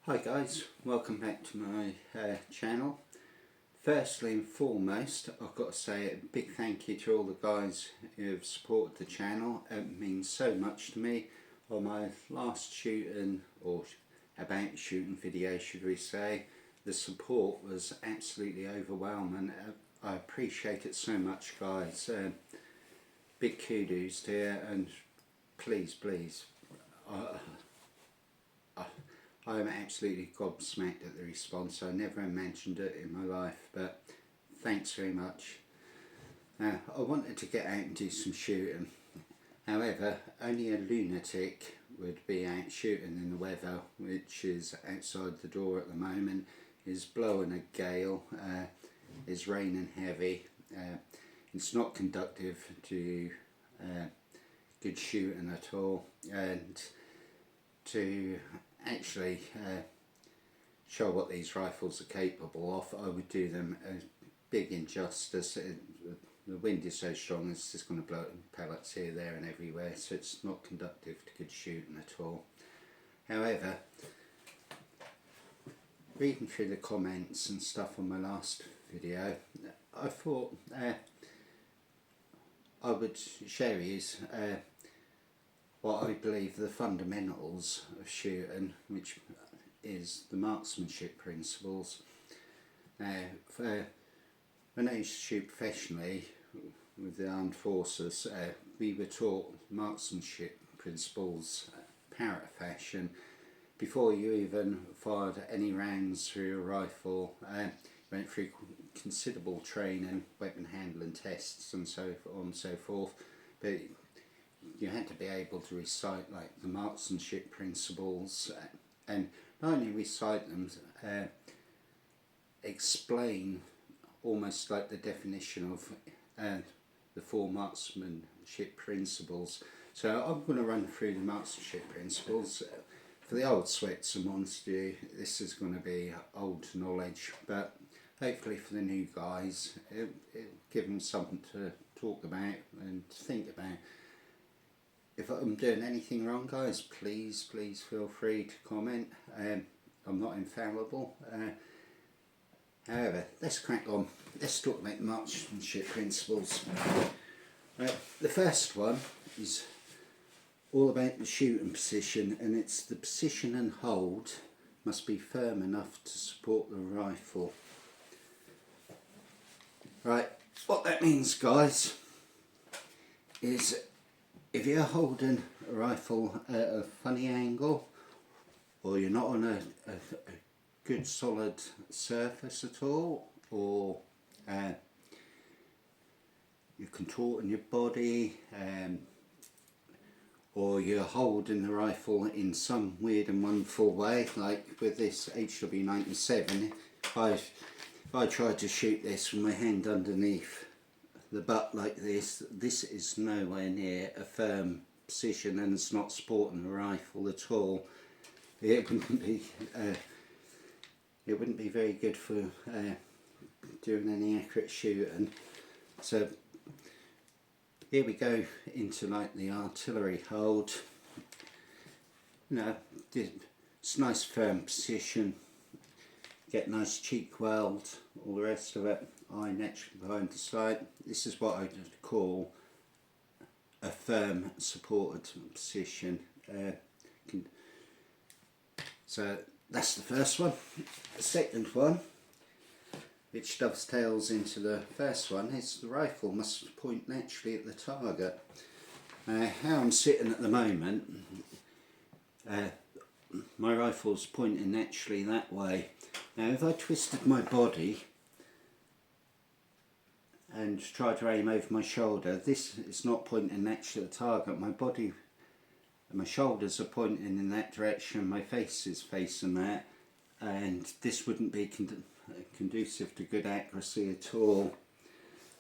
Hi guys, welcome back to my channel. Firstly and foremost, I've got to say a big thank you to all the guys who have supported the channel. It means so much to me. On my last shooting, or about shooting video should we say, the support was absolutely overwhelming. I appreciate it so much guys. Big kudos to you, and please, I am absolutely gobsmacked at the response. I never imagined it in my life, but thanks very much. Now, I wanted to get out and do some shooting. However, only a lunatic would be out shooting in the weather, which is outside the door at the moment. It's blowing a gale, it's raining heavy. It's not conducive to good shooting at all, and to actually show what these rifles are capable of, I would do them a big injustice. The wind is so strong it's just going to blow pellets here, there and everywhere, so it's not conducive to good shooting at all. However, reading through the comments and stuff on my last video, I thought I would share with you what I believe the fundamentals of shooting, which is the marksmanship principles. Now, when I used to shoot professionally with the armed forces, we were taught marksmanship principles parrot fashion. Before you even fired any rounds through your rifle, went through considerable training, weapon handling tests and so on and so forth, but you had to be able to recite like the marksmanship principles, and not only recite them, explain almost like the definition of the four marksmanship principles. So I'm going to run through the marksmanship principles. For the old sweats amongst you, this is going to be old knowledge, but hopefully for the new guys, it'll give them something to talk about and to think about. If I'm doing anything wrong guys, please feel free to comment. I'm not infallible. However, let's crack on. Let's talk about marksmanship principles. The first one is all about the shooting position, and it's the position and hold must be firm enough to support the rifle. Right, what that means guys is if you're holding a rifle at a funny angle, or you're not on a good solid surface at all, or you're contorting your body, or you're holding the rifle in some weird and wonderful way, like with this HW97, if I tried to shoot this with my hand underneath the butt like this, this is nowhere near a firm position, and it's not supporting the rifle at all. It wouldn't be very good for doing any accurate shooting. So here we go into like the artillery hold. You know, it's a nice firm position. Get nice cheek weld, all the rest of it. Eye naturally behind the sight. This is what I would call a firm supported position. So that's the first one. The second one, which dovetails into the first one, is the rifle must point naturally at the target. How I'm sitting at the moment, my rifle's pointing naturally that way. Now if I twisted my body and try to aim over my shoulder, this is not pointing naturally at the target. My body and my shoulders are pointing in that direction, my face is facing that, and this wouldn't be conducive to good accuracy at all.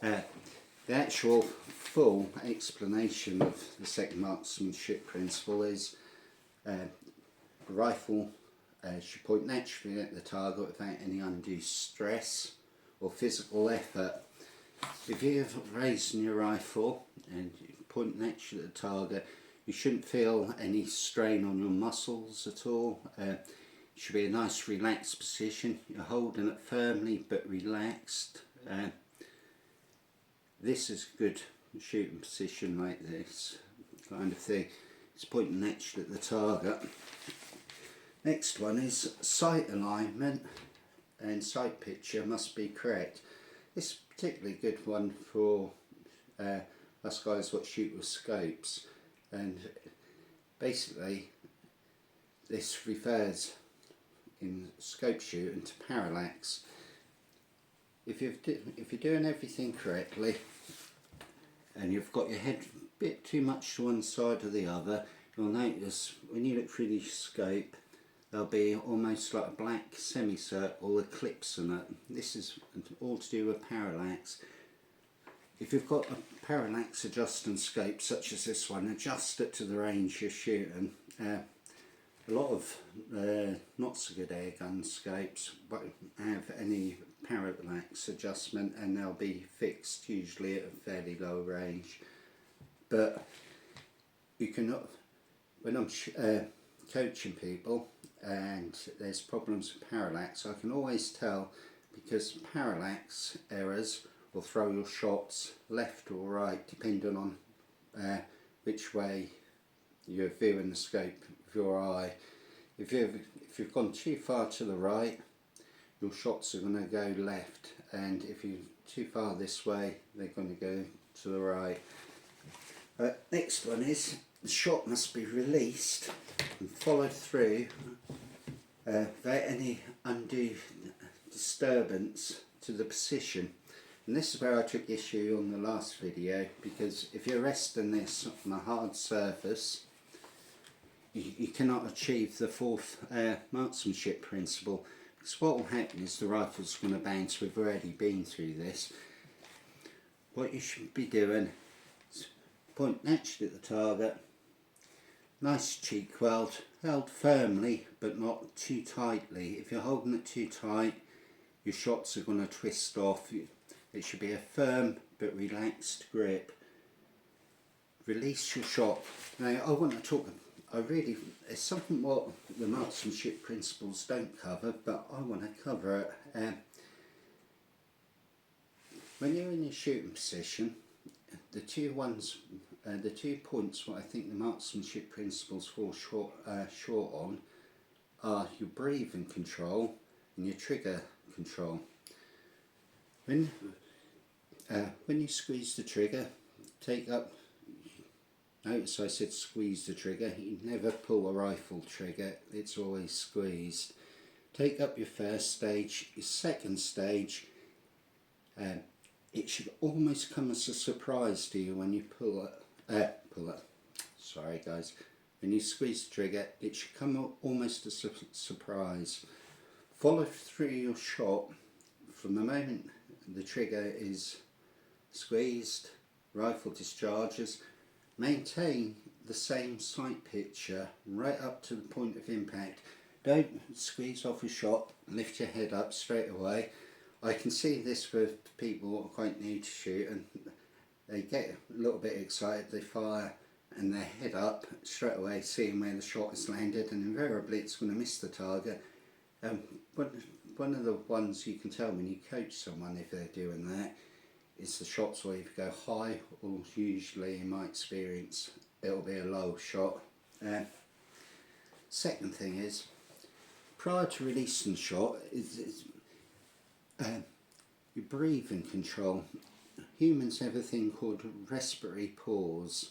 The actual full explanation of the second marksmanship principle is the rifle should point naturally at the target without any undue stress or physical effort. If you're raising your rifle and you point naturally at the target, you shouldn't feel any strain on your muscles at all. Should be a nice relaxed position. You're holding it firmly but relaxed. This is a good shooting position like this kind of thing. It's pointing actually at the target. Next one is sight alignment, and sight picture must be correct. This is a particularly good one for us guys what shoot with scopes, and basically this refers in scope shooting to parallax. If you're doing everything correctly and you've got your head a bit too much to one side or the other, you'll notice when you look through the scope there'll be almost like a black semicircle eclipse in it. This is all to do with parallax. If you've got a parallax adjusting scope such as this one, adjust it to the range you're shooting. A lot of not so good airgun scopes won't have any parallax adjustment, and they'll be fixed usually at a fairly low range. But you cannot, when I'm coaching people and there's problems with parallax, I can always tell, because parallax errors will throw your shots left or right depending on which way you're viewing the scope with your eye. If you've gone too far to the right, your shots are going to go left, and if you're too far this way, they're going to go to the right. Next one is the shot must be released and followed through without any undue disturbance to the position. And this is where I took issue on the last video, because if you're resting this on a hard surface, you cannot achieve the fourth marksmanship principle, because what will happen is the rifle's going to bounce. We've already been through this. What you should be doing is point naturally at the target, nice cheek weld, held firmly but not too tightly. If you're holding it too tight, your shots are going to twist off. It should be a firm but relaxed grip. Release your shot. Now I want to talk, it's something what the marksmanship principles don't cover, but I want to cover it. When you're in your shooting position, the two points what I think the marksmanship principles fall short on are your breathing control and your trigger control. When you squeeze the trigger, take up, notice I said squeeze the trigger, you never pull a rifle trigger, it's always squeezed. Take up your first stage, your second stage, it should almost come as a surprise to you when you pull it, sorry guys, when you squeeze the trigger, it should come almost as a surprise. Follow through your shot from the moment the trigger is squeezed, rifle discharges. Maintain the same sight picture right up to the point of impact. Don't squeeze off a shot, lift your head up straight away. I can see this with people who are quite new to shoot, and they get a little bit excited, they fire and their head up straight away, seeing where the shot has landed, and invariably it's going to miss the target. One of the ones you can tell when you coach someone if they're doing that is the shots will either go high, or usually in my experience it'll be a low shot. Second thing is, prior to releasing the shot, your breathing control. Humans have a thing called respiratory pause.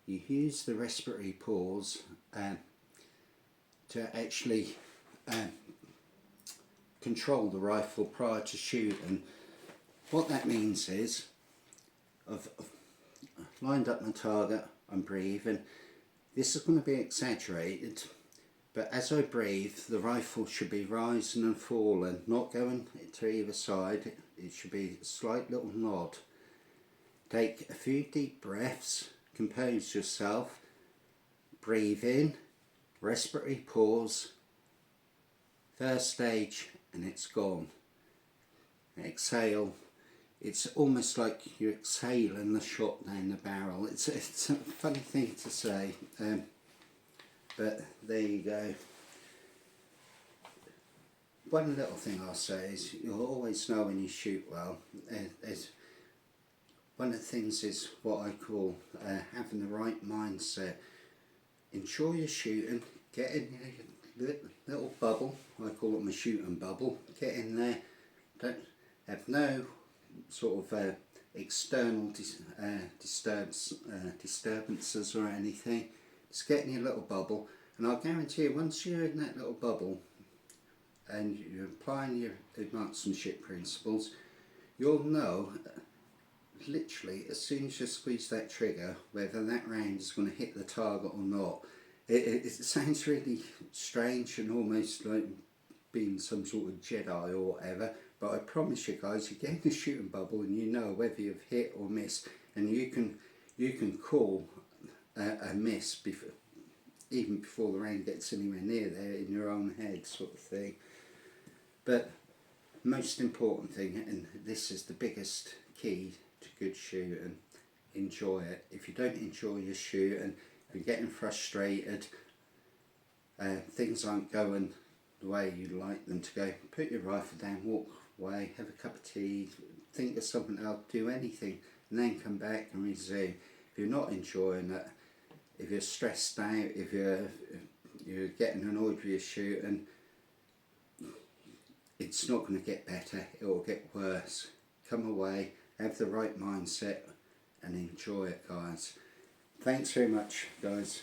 You use the respiratory pause to actually control the rifle prior to shooting. What that means is, I've lined up my target, I'm breathing. This is going to be exaggerated, but as I breathe, the rifle should be rising and falling, not going to either side. It should be a slight little nod. Take a few deep breaths, compose yourself, breathe in, respiratory pause, first stage, and it's gone. Exhale. It's almost like you're exhaling the shot down the barrel. It's a funny thing to say, but there you go. one little thing I'll say is you'll always know when you shoot well. There's one of the things is what I call having the right mindset. Enjoy your shooting, get in your little bubble, I call it my shooting bubble, get in there, don't have no sort of external disturbances or anything, just get in your little bubble, and I'll guarantee you once you're in that little bubble and you're applying your marksmanship principles, you'll know literally as soon as you squeeze that trigger whether that round is going to hit the target or not. It sounds really strange and almost like being some sort of Jedi or whatever, but I promise you guys, you get in the shooting bubble and you know whether you've hit or missed, and you can call a miss before, even before the round gets anywhere near there, in your own head sort of thing. But most important thing, and this is the biggest key to good shooting, enjoy it. If you don't enjoy your shooting, if you're getting frustrated, things aren't going the way you'd like them to go, put your rifle down, walk away, have a cup of tea, think of something else, do anything, and then come back and resume. If you're not enjoying it, if you're stressed out, if you're getting annoyed with your shooting, it's not going to get better, it will get worse. Come away, have the right mindset and enjoy it, guys. Thanks very much, guys.